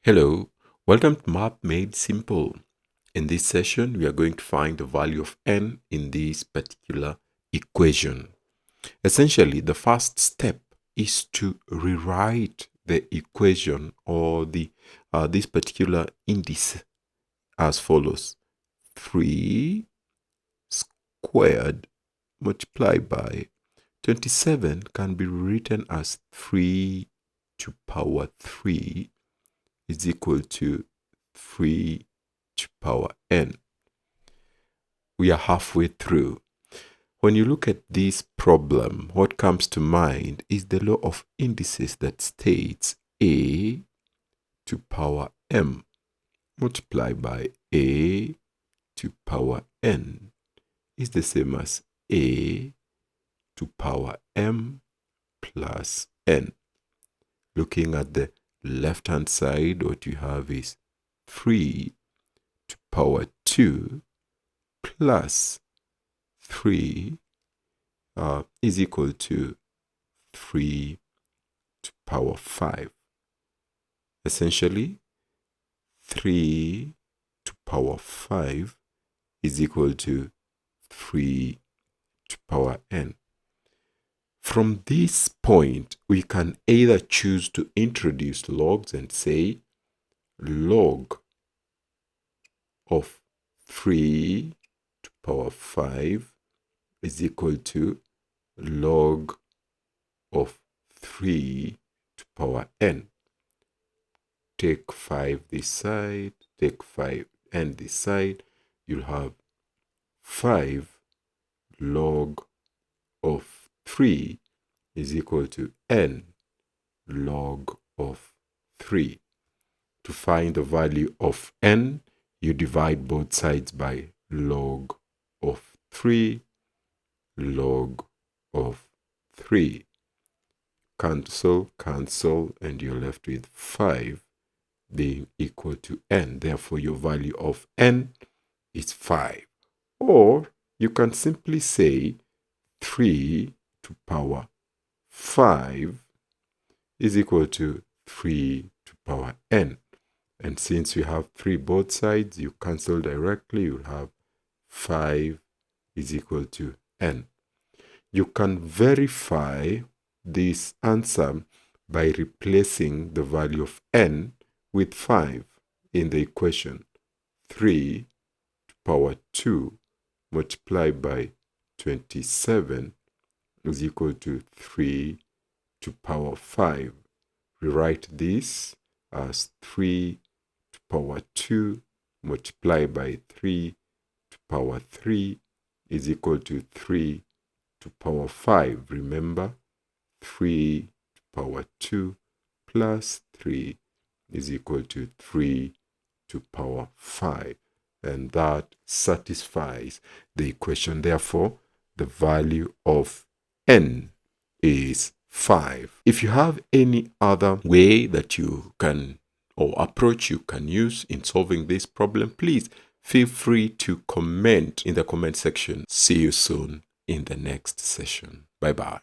Hello, welcome to Math Made Simple. In this session, we are going to find the value of n in this particular equation. Essentially, the first step is to rewrite the equation or this particular index as follows. 3 squared multiplied by 27 can be written as 3 to power 3 is equal to 3 to power n. We are halfway through. When you look at this problem, what comes to mind is the law of indices that states a to power m multiplied by a to power n is the same as a to power m plus n. Looking at the left-hand side, what you have is 3 to power 2 plus 3 is equal to 3 to power 5. Essentially, 3 to power 5 is equal to 3 to power n. From this point, we can either choose to introduce logs and say log of 3 to power 5 is equal to log of 3 to power n. Take 5 this side, take 5 n this side, you'll have 5 log of 3 is equal to n log of 3. To find the value of n, you divide both sides by log of 3, log of 3. Cancel, and you're left with 5 being equal to n. Therefore, your value of n is 5. Or you can simply say 3 to power 5 is equal to 3 to power n. And since you have 3 both sides, you cancel directly, you'll have 5 is equal to n. You can verify this answer by replacing the value of n with 5 in the equation. 3 to power 2 multiplied by 27 is equal to 3 to power 5. Rewrite this as 3 to power 2 multiplied by 3 to power 3 is equal to 3 to power 5. Remember, 3 to power 2 plus 3 is equal to 3 to power 5. And that satisfies the equation. Therefore, the value of n is 5. If you have any other way that you can or approach you can use in solving this problem, please feel free to comment in the comment section. See you soon in the next session. Bye-bye.